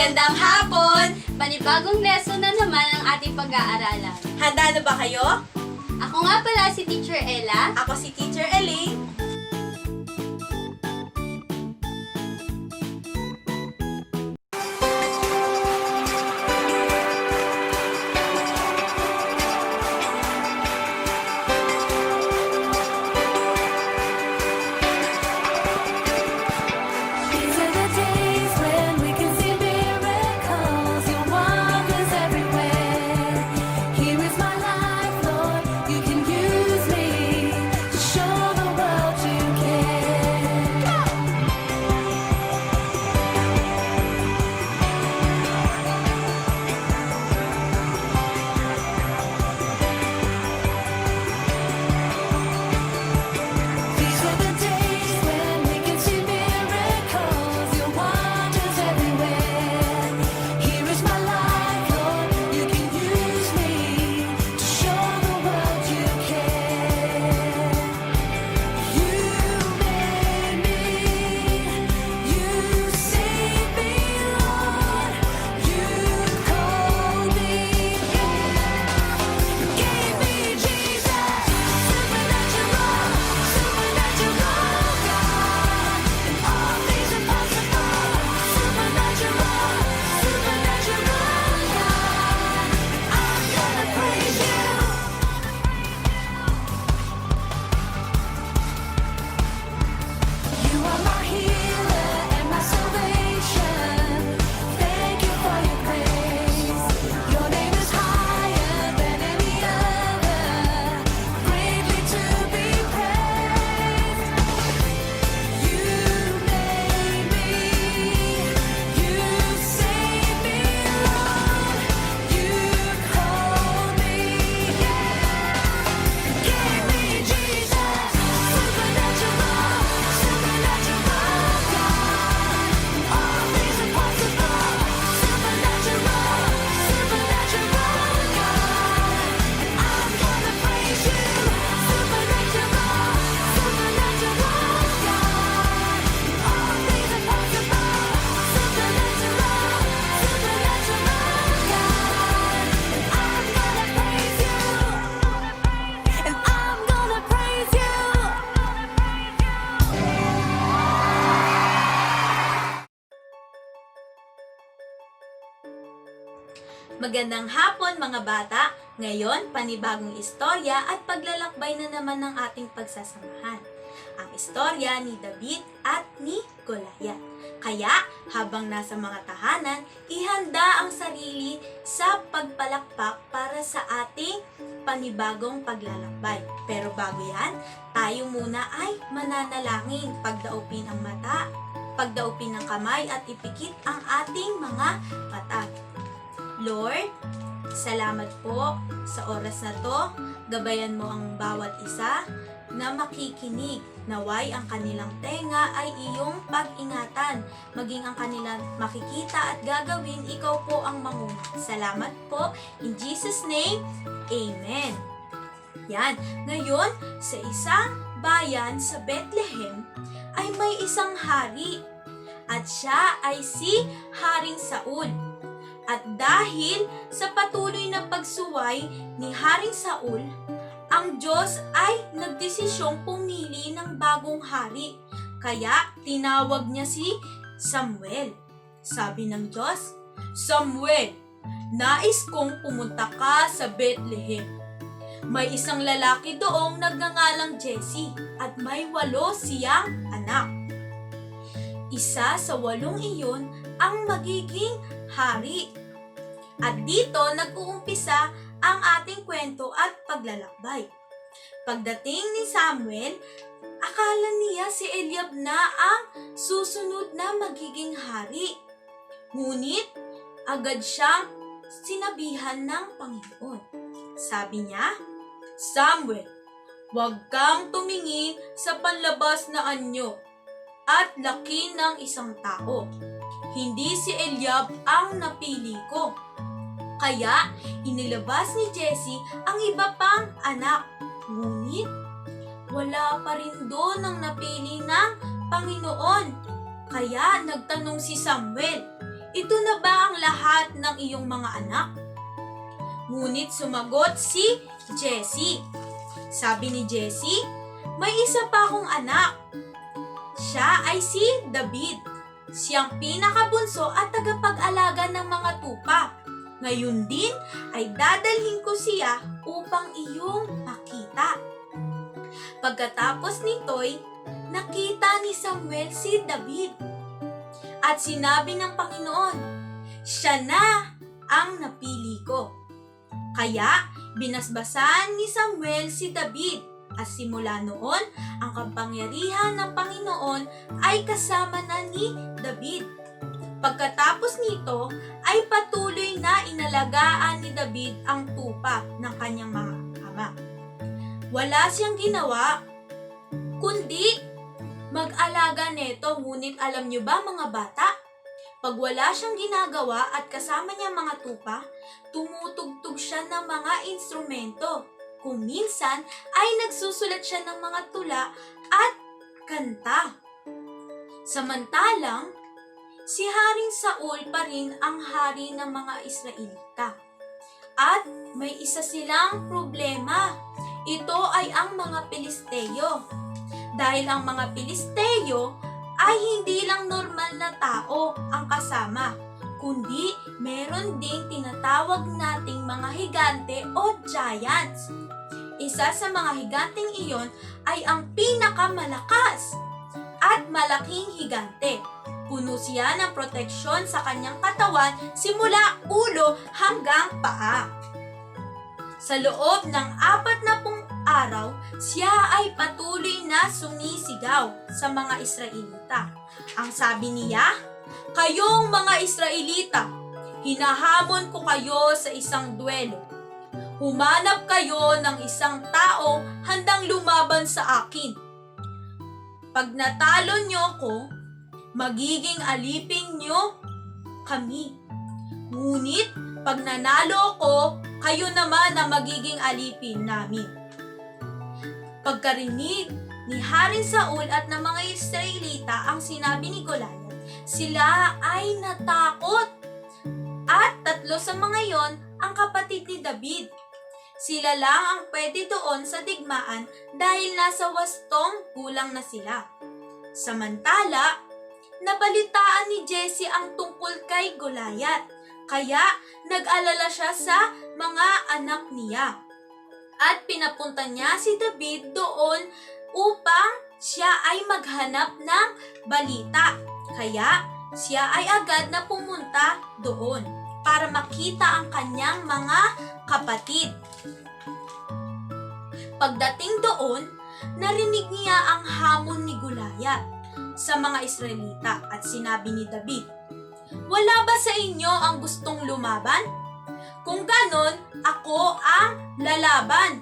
Magandang hapon! Panibagong lesson na naman ang ating pag-aaralan. Handa na ba kayo? Ako nga pala si Teacher Ella. Ako si Teacher Elaine. These are the days when we can see miracles, your wonders everywhere. Here is my life, Lord, you can use me to show the world you care. These are the days when we can see miracles, your wonders everywhere. Here is my life, Lord, you can use me to show the world you care. You made me, you saved me, Lord, you called me, you gave me Jesus, supernatural, supernatural God, and all things are possible, supernatural, supernatural God. I'm gonna praise you. You are my healer and my salvation. Thank you for your grace. Your name is higher than any other, greatly to be praised. You made me, you saved me, Lord. You called me, gave me Jesus, supernatural, supernatural God. All things are possible, supernatural, supernatural God. And I'm gonna praise you, supernatural, supernatural God. All things are possible, supernatural, supernatural God. And I'm gonna praise you. And I'm gonna praise you. Magandang hapon mga bata! Ngayon, panibagong istorya at paglalakbay na naman ng ating pagsasamahan. Ang istorya ni David at ni Goliath. Kaya, habang nasa mga tahanan, ihanda ang sarili sa pagpalakpak para sa ating panibagong paglalakbay. Pero bago yan, tayo muna ay mananalangin, pagdaupin ang mata, pagdaupin ang kamay at ipikit ang ating mga mata. Lord, salamat po sa oras na to. Gabayan mo ang bawat isa na makikinig. Naway ang kanilang tenga ay iyong pag-ingatan. Maging ang kanilang makikita at gagawin, ikaw po ang manguna. Salamat po. In Jesus' name, Amen. Yan. Ngayon, sa isang bayan sa Bethlehem ay may isang hari. At siya ay si Haring Saul. At dahil sa patuloy na pagsuway ni Haring Saul, ang Diyos ay nagdesisyong pumili ng bagong hari. Kaya tinawag niya si Samuel. Sabi ng Diyos, Samuel, nais kong pumunta ka sa Bethlehem. May isang lalaki doong nagngangalang Jesse at may 8 siyang anak. Isa sa 8 iyon ang magiging hari. At dito nag-uumpisa ang ating kwento at paglalakbay. Pagdating ni Samuel, akala niya si Eliab na ang susunod na magiging hari. Ngunit agad siyang sinabihan ng Panginoon. Sabi niya, Samuel, huwag kang tumingin sa panlabas na anyo at laki ng isang tao. Hindi si Eliab ang napili ko. Kaya inilabas ni Jesse ang iba pang anak. Ngunit wala pa rin doon ang napili ng Panginoon. Kaya nagtanong si Samuel, ito na ba ang lahat ng iyong mga anak? Ngunit sumagot si Jessie. Sabi ni Jessie, may isa pa akong anak. Siya ay si David. Siyang pinakabunso at tagapag-alaga ng mga tupa. Ngayon din ay dadalhin ko siya upang iyong makita. Pagkatapos nito'y nakita ni Samuel si David. At sinabi ng Panginoon, siya na ang napili ko. Kaya binasbasan ni Samuel si David. At simula noon, ang kapangyarihan ng Panginoon ay kasama na ni David. Pagkatapos nito, ay patuloy na inalagaan ni David ang tupa ng kanyang mga ama. Wala siyang ginawa, kundi mag-alaga neto. Ngunit alam niyo ba mga bata, pag wala siyang ginagawa at kasama niya mga tupa, tumutugtog siya ng mga instrumento. Kung minsan ay nagsusulat siya ng mga tula at kanta. Samantalang, si Haring Saul pa rin ang hari ng mga Israelita. At may isa silang problema. Ito ay ang mga Pilisteo. Dahil ang mga Pilisteo ay hindi lang normal na tao ang kasama, kundi meron ding tinatawag nating mga higante o giants. Isa sa mga higanteng iyon ay ang pinakamalakas at malaking higante. Puno siya ng proteksyon sa kanyang katawan simula ulo hanggang paa. Sa loob ng 40 araw, siya ay patuloy na sumisigaw sa mga Israelita. Ang sabi niya, kayong mga Israelita, hinahamon ko kayo sa isang duelo. Humanap kayo ng isang tao handang lumaban sa akin. Pag natalo niyo ko, magiging alipin niyo kami. Ngunit pag nanalo ko, kayo naman na magiging alipin namin. Pagkarinig ni Haring Saul at ng mga Israelita ang sinabi ni Goliath, sila ay natakot. At 3 sa mga yon ang kapatid ni David. Sila lang ang pwede doon sa digmaan dahil nasa 8 gulang na sila. Samantala, nabalitaan ni Jessie ang tungkol kay Goliath, kaya nag-alala siya sa mga anak niya. At pinapunta niya si David doon upang siya ay maghanap ng balita. Kaya siya ay agad na pumunta doon para makita ang kanyang mga kapatid. Pagdating doon, narinig niya ang hamon ni Goliath sa mga Israelita at sinabi ni David, wala ba sa inyo ang gustong lumaban? Kung ganon, ako ang lalaban.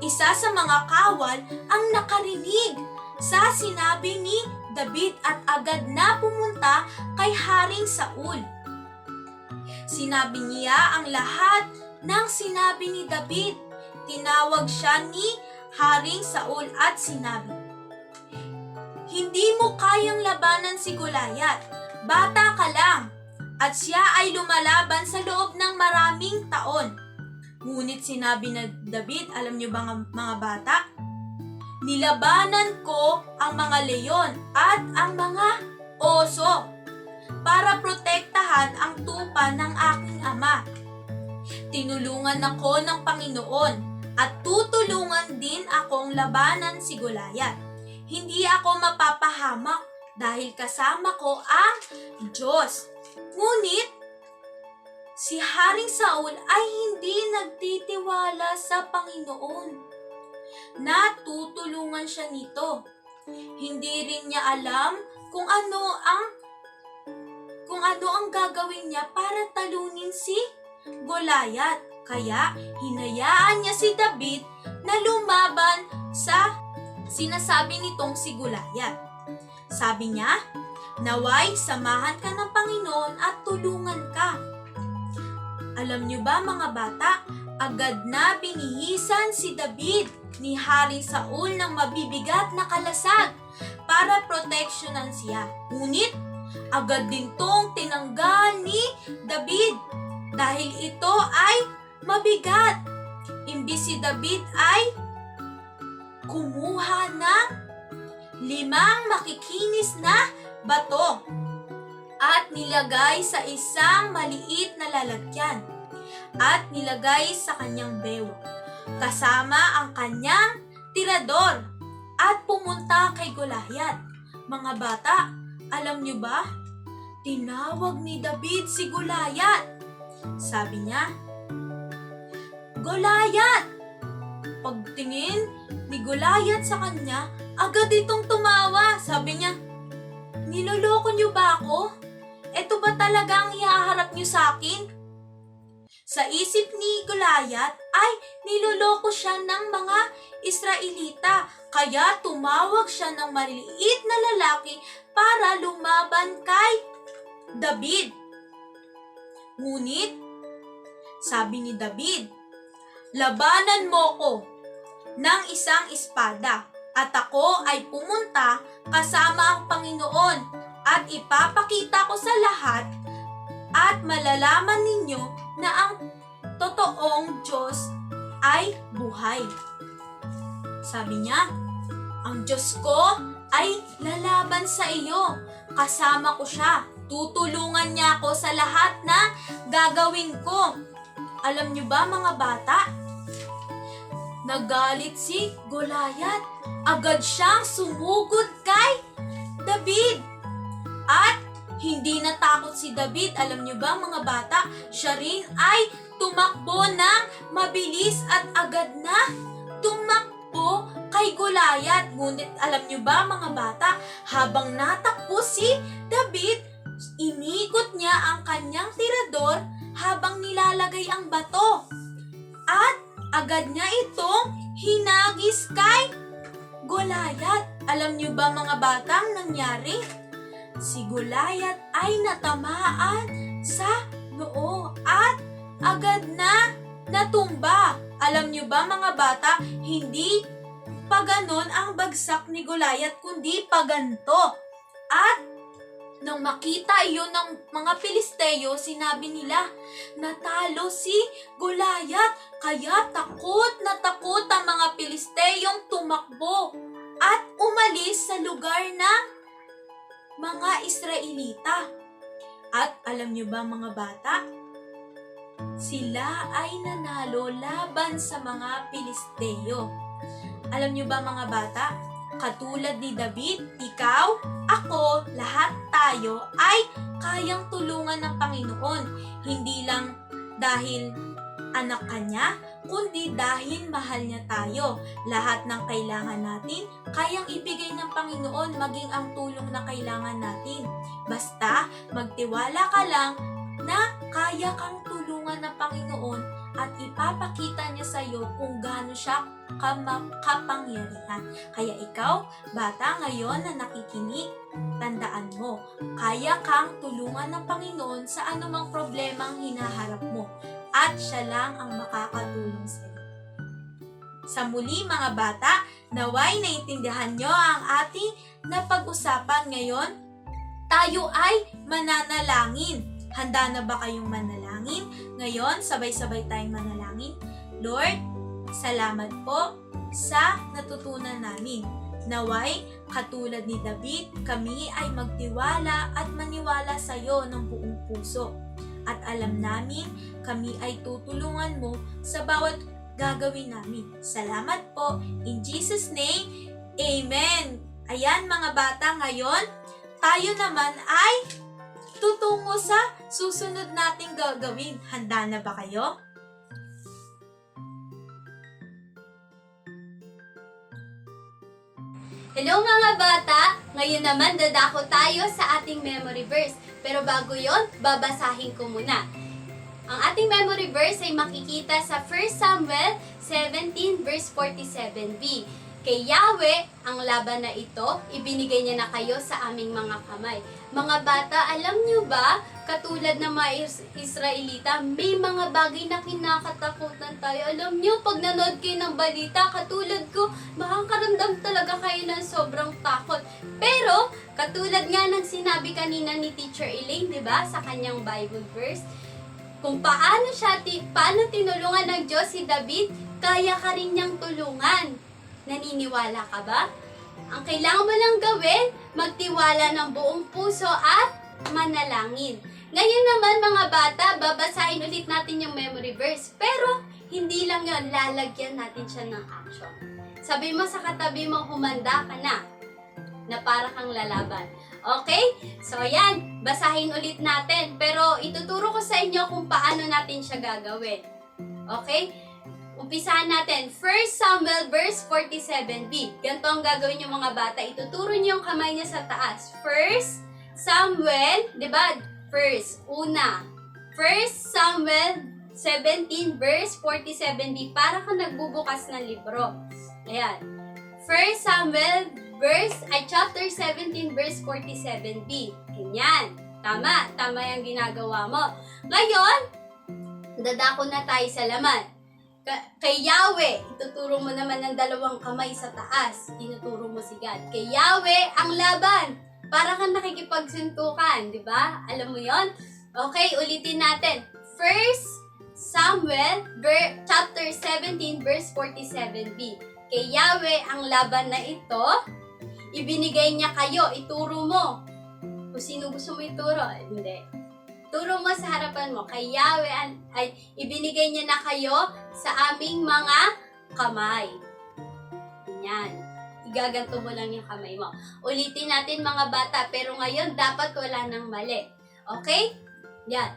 Isa sa mga kawal ang nakarinig sa sinabi ni David at agad na pumunta kay Haring Saul. Sinabi niya ang lahat ng sinabi ni David. Tinawag siya ni Haring Saul at sinabi, hindi mo kayang labanan si Goliath. Bata ka lang. At siya ay lumalaban sa loob ng maraming taon. Ngunit sinabi na David, alam niyo ba mga bata? Nilabanan ko ang mga leyon at ang mga oso para protektahan ang tupa ng aking ama. Tinulungan ako ng Panginoon at tutulungan din akong labanan si Goliath. Hindi ako mapapahamak dahil kasama ko ang Diyos. Ngunit, si Haring Saul ay hindi nagtitiwala sa Panginoon. Natutulungan siya nito. Hindi rin niya alam kung ano ang gagawin niya para talunin si Goliath. Kaya hinayaan niya si David na lumaban sa sinasabi nitong si Goliath. Sabi niya, naway samahan ka ng Panginoon at tulungan ka. Alam niyo ba mga bata, agad na binihisan si David ni Haring Saul ng mabibigat na kalasag para proteksyonan siya. Ngunit agad din tong tinanggal ni dahil ito ay mabigat. Imbis si David ay kumuha ng 5 makikinis na bato at nilagay sa isang maliit na lalagyan at nilagay sa kanyang bewang kasama ang kanyang tirador at pumunta kay Goliath. Mga bata, alam niyo ba? Tinawag ni David si Goliath. Sabi niya, Goliath! Pagtingin ni Goliath sa kanya, agad itong tumawa. Sabi niya, niloloko niyo ba ako? Ito ba talaga ang ihaharap niyo sa akin? Sa isip ni Goliath ay niloloko siya ng mga Israelita, kaya tumawag siya ng maliit na lalaki para lumaban kay David. Ngunit, sabi ni David, labanan mo ko ng isang espada at ako ay pumunta kasama ang Panginoon at ipapakita ko sa lahat at malalaman ninyo na ang totoong Diyos ay buhay. Sabi niya, ang Diyos ko ay lalaban sa iyo. Kasama ko siya. Tutulungan niya ako sa lahat na gagawin ko. Alam niyo ba mga bata? Nagalit si Goliath. Agad siyang sumugod kay David. At hindi natakot si David. Alam niyo ba mga bata? Siya rin ay tumakbo ng mabilis at agad na tumakbo kay Goliath. Ngunit alam niyo ba mga bata? Habang natakbo si David, inikot niya ang kanyang tirador habang nilalagay ang bato. At agad niya itong hinagis kay Goliath. Alam niyo ba mga batang nangyari? Si Goliath ay natamaan sa noo at agad na natumba. Alam niyo ba mga bata, hindi pa ganon ang bagsak ni Goliath kundi pa ganito. At nang makita iyon ng mga Pilisteo, sinabi nila, natalo si Goliath. Kaya takot na takot ang mga Pilisteyong tumakbo at umalis sa lugar ng mga Israelita. At alam niyo ba mga bata, sila ay nanalo laban sa mga Pilisteo. Alam niyo ba mga bata, katulad ni David, ikaw, ako, lahat tayo ay kayang tulungan ng Panginoon. Hindi lang dahil anak kanya, kundi dahil mahal niya tayo. Lahat ng kailangan natin, kayang ibigay ng Panginoon, maging ang tulong na kailangan natin. Basta magtiwala ka lang na kaya kang tulungan ng Panginoon at ipapakita niya sa iyo kung gaano siya kapangyarihan. Kaya ikaw, bata ngayon na nakikinig, tandaan mo, kaya kang tulungan ng Panginoon sa anumang problemang hinaharap mo. At siya lang ang makakatulong sa iyo. Sa muli mga bata, naway naintindihan nyo ang ating napag-usapan ngayon. Tayo ay mananalangin. Handa na ba kayong manalangin? Ngayon, sabay-sabay tayong manalangin. Lord, salamat po sa natutunan namin. Naway, katulad ni David, kami ay magtiwala at maniwala sa iyo ng buong puso. At alam namin, kami ay tutulungan mo sa bawat gagawin namin. Salamat po. In Jesus' name, Amen. Ayan mga bata, ngayon, tayo naman ay tutungo sa susunod nating gagawin. Handa na ba kayo? Hello mga bata! Ngayon naman dadako tayo sa ating memory verse. Pero bago yon, babasahin ko muna. Ang ating memory verse ay makikita sa 1 Samuel 17 verse 47b. Kay Yahweh, ang laban na ito, ibinigay niya na kayo sa aming mga kamay. Mga bata, alam niyo ba, katulad ng mga Israelita, may mga bagay na kinakatakutan tayo. Alam niyo, pag nanood kayo ng balita, katulad ko, makakaramdam talaga kayo ng sobrang takot. Pero, katulad nga ng sinabi kanina ni Teacher Elaine, di ba, sa kanyang Bible verse, Kung paano tinulungan ng Diyos si David, kaya ka rin niyang tulungan. Naniniwala ka ba? Ang kailangan mo lang gawin, magtiwala ng buong puso at manalangin. Ngayon naman mga bata, babasahin ulit natin yung memory verse. Pero hindi lang yon, lalagyan natin siya ng action. Sabi mo sa katabi mo, humanda ka na para kang lalaban. Okay? So ayan, basahin ulit natin. Pero ituturo ko sa inyo kung paano natin siya gagawin. Okay? Umpisahan natin. 1 Samuel verse 47b. Ganito ang gagawin yung mga bata. Ituturo niyo yung kamay niya sa taas. 1 Samuel, di ba? First, una. 1 Samuel 17 verse 47b. Para kang nagbubukas ng libro. Ayan. 1 Samuel chapter 17 verse 47b. Ganyan. Tama yung ginagawa mo. Ngayon, dadako na tayo sa laman. Kay Yahweh, ituturo mo naman ng dalawang kamay sa taas. Tinuturo mo si God. Kay Yahweh, ang laban. Para kang nakikipagsuntukan, di ba? Alam mo yon? Okay, ulitin natin. 1 Samuel chapter 17 verse 47b. Kay Yahweh, ang laban na ito, ibinigay niya kayo, ituro mo. Kung sino gusto mo ituro, hindi. Turo mo sa harapan mo, kay Yahweh, ay ibinigay niya na kayo sa aming mga kamay. Yan. Igaganto mo lang yung kamay mo. Ulitin natin mga bata, pero ngayon dapat wala nang mali. Okay? Yan.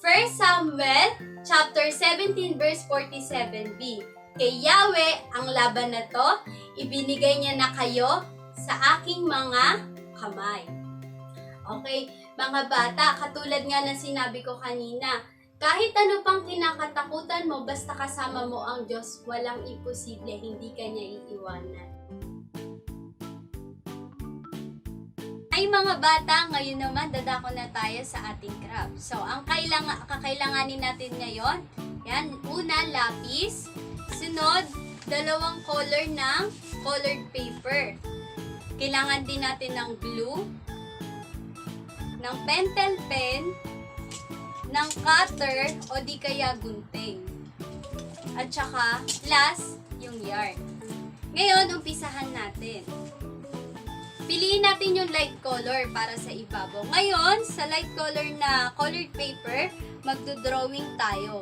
1 Samuel chapter 17 verse 47b. Kay Yahweh, ang laban na to, ibinigay niya na kayo sa aking mga kamay. Okay, mga bata, katulad nga ng sinabi ko kanina, kahit ano pang kinakatakutan mo, basta kasama mo ang Diyos, walang imposible, hindi ka niya iiwanan. Ay mga bata, ngayon naman dadako na tayo sa ating craft. So, ang kakailanganin natin ngayon, yan, una, lapis. Sunod, dalawang color ng colored paper. Kailangan din natin ng glue, ng pentel pen, ng cutter o di kaya gunting. At saka, last, yung yarn. Ngayon, umpisahan natin. Piliin natin yung light color para sa ibabaw. Ngayon, sa light color na colored paper, magdo-drawing tayo.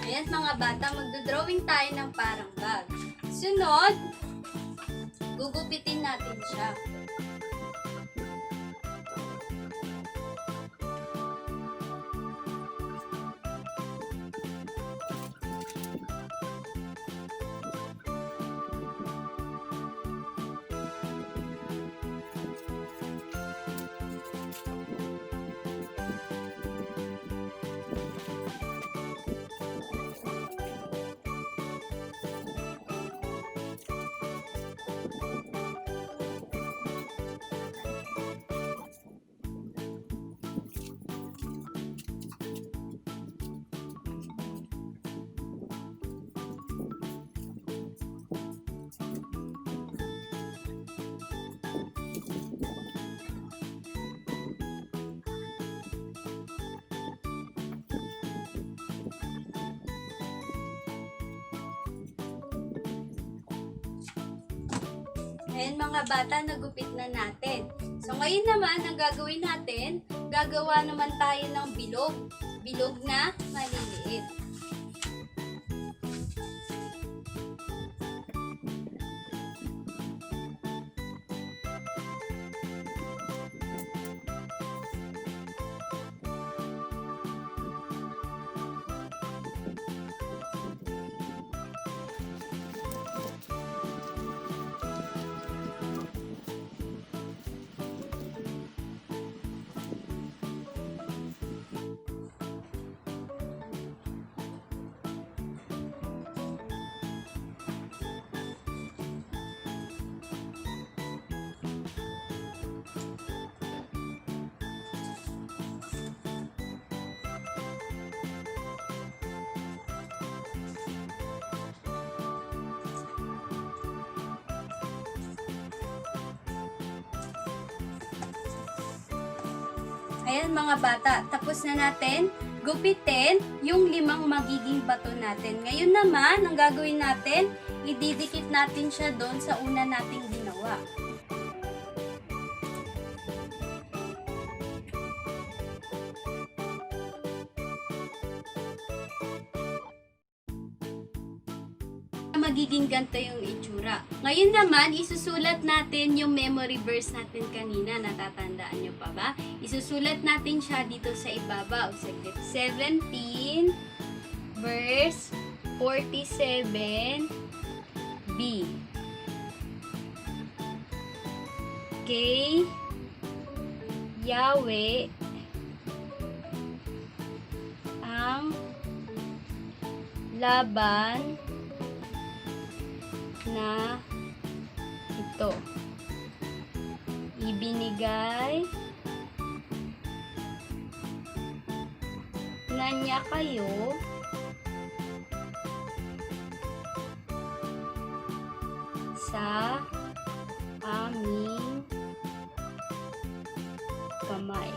Ayan mga bata, magdodrawing tayo ng parang bag. Sunod, gugupitin natin siya. Ayan mga bata, nagupit na natin. So ngayon naman, ang gagawin natin, gagawa naman tayo ng bilog. Bilog na maliliit. Ayan mga bata, tapos na natin gupitin yung 5 magiging bato natin. Ngayon naman, ang gagawin natin, ididikit natin siya doon sa una nating ginawa. Magiging ganito yung itsura. Ngayon naman, isusulat natin yung memory verse natin kanina. Natatandaan nyo pa ba? Isusulat natin siya dito sa ibabaw. 17 verse 47 B. Kay Yahweh ang laban na ito. Ibinigay na niya kayo sa aming kamay.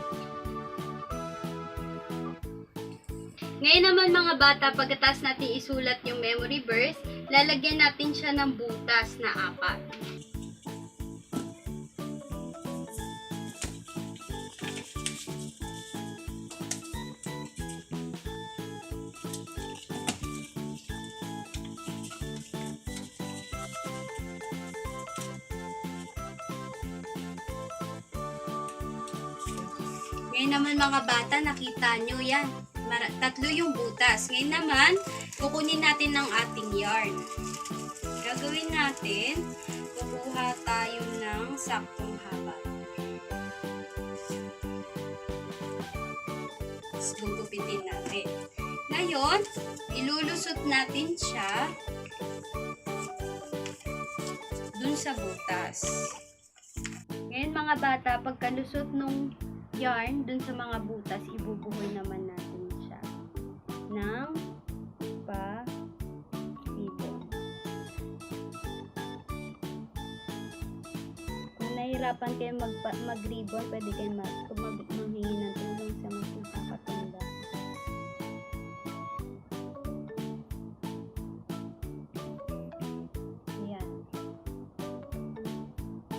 Ngayon naman mga bata, pagkatapos natin isulat yung memory verse, lalagyan natin siya ng butas na 4. Ngayon naman mga bata, nakita nyo yan. 3 yung butas. Ngayon naman, kukunin natin ng ating yarn. Gagawin natin, kukuha tayo ng saktong haba. Tapos gugupitin natin. Ngayon, ilulusot natin siya dun sa butas. Ngayon mga bata, pagkalusot nung yarn dun sa mga butas, ibubuhol naman natin siya ng pa-ribbon. Kung nahihirapan kayo mag-ribbon, pwede kayo manghingi ng tulong sa mas nakakatanda. Ayan.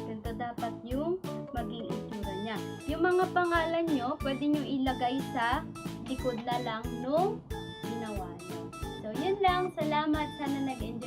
Ganito dapat yung maging itsura niya. Yung mga pangalan nyo, pwede nyo ilagay sa likod na lang nung ginawa nyo. So, yun lang. Salamat. Sana nag-enjoy